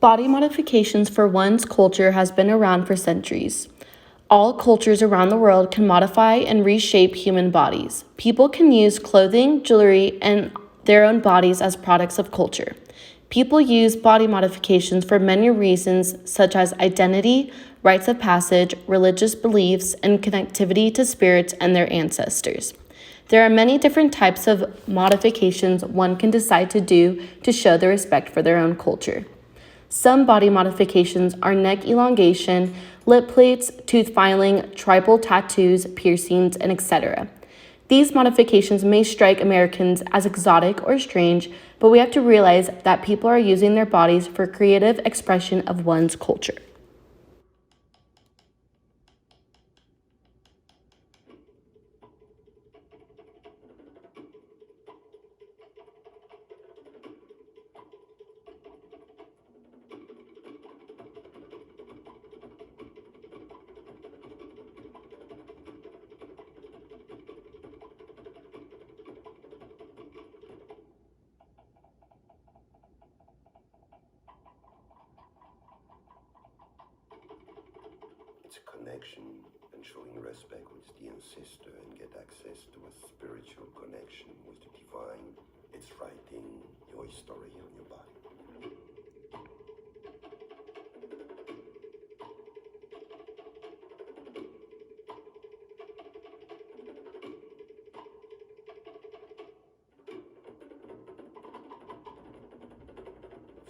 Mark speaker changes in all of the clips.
Speaker 1: Body modifications for one's culture has been around for centuries. All cultures around the world can modify and reshape human bodies. People can use clothing, jewelry, and their own bodies as products of culture. People use body modifications for many reasons, such as identity, rites of passage, religious beliefs, and connectivity to spirits and their ancestors. There are many different types of modifications one can decide to do to show their respect for their own culture. Some body modifications are neck elongation, lip plates, tooth filing, tribal tattoos, piercings, and etc. These modifications may strike Americans as exotic or strange, but we have to realize that people are using their bodies for creative expression of one's culture.
Speaker 2: It's a connection and showing respect with the ancestor and get access to a spiritual connection with the divine. It's writing your history on your body.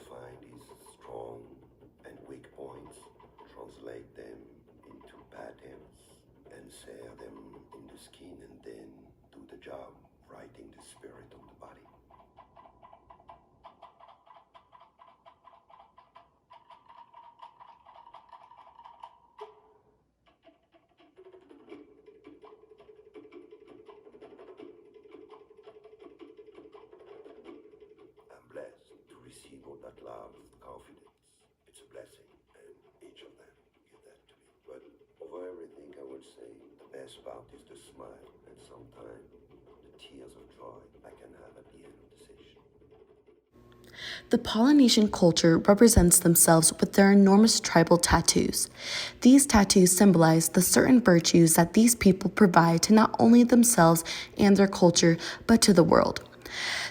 Speaker 2: Find his strong and weak points, translate them into patterns, and sear them in the skin, and then do the job, writing the spirit on the body. I'm blessed to receive all that love, confidence. It's a blessing, and each of them give that to me. But over everything, I would say the best part is the smile, and sometimes the tears of joy I can have at the end of the session.
Speaker 1: The Polynesian culture represents themselves with their enormous tribal tattoos. These tattoos symbolize the certain virtues that these people provide to not only themselves and their culture, but to the world.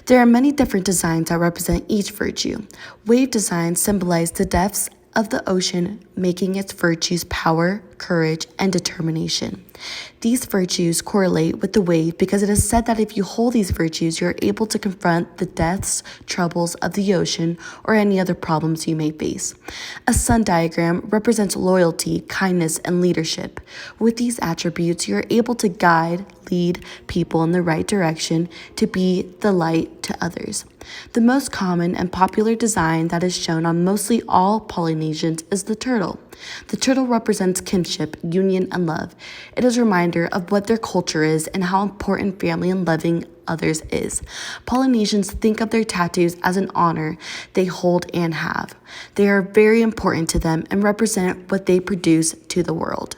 Speaker 1: There are many different designs that represent each virtue. Wave designs symbolize the depths of the ocean, making its virtues power, courage, and determination. These virtues correlate with the wave because it is said that if you hold these virtues, you're able to confront the depths, troubles of the ocean, or any other problems you may face. A sun diagram represents loyalty, kindness, and leadership. With these attributes, you're able to guide, lead people in the right direction to be the light to others. The most common and popular design that is shown on mostly all Polynesians is the turtle. The turtle represents kinship, union, and love. It is a reminder of what their culture is and how important family and loving others is. Polynesians think of their tattoos as an honor they hold and have. They are very important to them and represent what they produce to the world.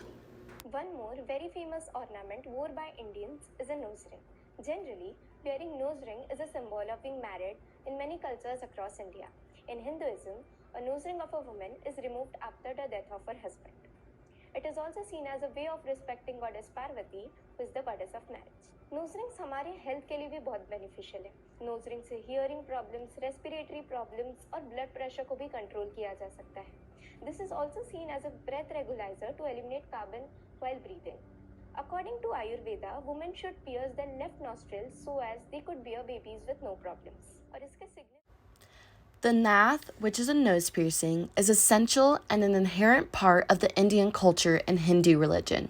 Speaker 3: One more very famous ornament worn by Indians is a nose ring. Generally, wearing nose ring is a symbol of being married in many cultures across India. In Hinduism, a nose ring of a woman is removed after the death of her husband. It is also seen as a way of respecting goddess Parvati, who is the goddess of marriage. Nose rings हमारे health के लिए भी बहुत beneficial है. Nose ring से hearing problems, respiratory problems और blood pressure को भी कंट्रोल किया जा सकता है. This is also seen as a breath regularizer to eliminate carbon while breathing. According to Ayurveda, women should pierce their left nostrils so as they could bear babies with no problems. और इसके signal
Speaker 1: The nath, which is a nose piercing, is essential and an inherent part of the Indian culture and Hindu religion.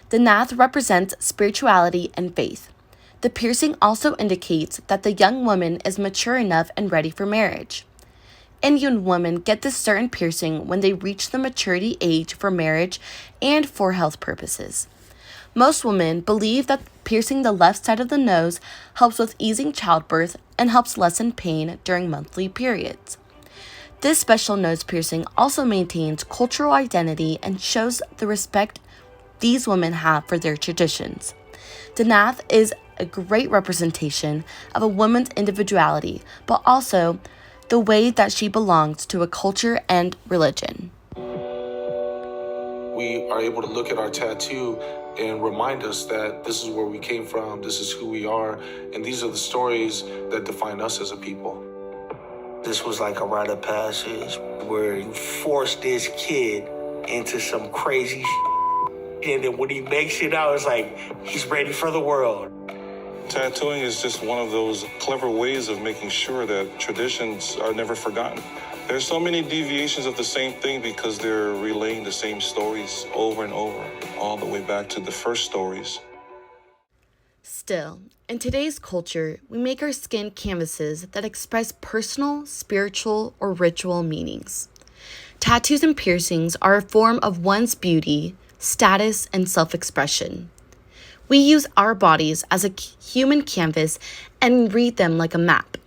Speaker 1: The nath represents spirituality and faith. The piercing also indicates that the young woman is mature enough and ready for marriage. Indian women get this certain piercing when they reach the maturity age for marriage and for health purposes. Most women believe that piercing the left side of the nose helps with easing childbirth and helps lessen pain during monthly periods. This special nose piercing also maintains cultural identity and shows the respect these women have for their traditions. The nath is a great representation of a woman's individuality, but also the way that she belongs to a culture and religion.
Speaker 4: We are able to look at our tattoo and remind us that this is where we came from, this is who we are, and these are the stories that define us as a people.
Speaker 5: This was like a rite of passage where you force this kid into some crazy and then when he makes it out, it's like he's ready for the world.
Speaker 4: Tattooing is just one of those clever ways of making sure that traditions are never forgotten. There's so many deviations of the same thing because they're relaying the same stories over and over, all the way back to the first stories.
Speaker 1: Still, in today's culture, we make our skin canvases that express personal, spiritual, or ritual meanings. Tattoos and piercings are a form of one's beauty, status, and self-expression. We use our bodies as a human canvas and read them like a map.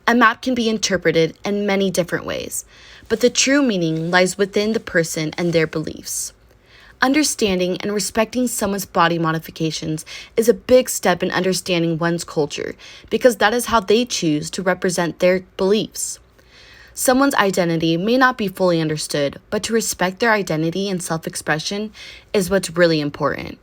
Speaker 1: A map can be interpreted in many different ways, but the true meaning lies within the person and their beliefs. Understanding and respecting someone's body modifications is a big step in understanding one's culture because that is how they choose to represent their beliefs. Someone's identity may not be fully understood, but to respect their identity and self-expression is what's really important.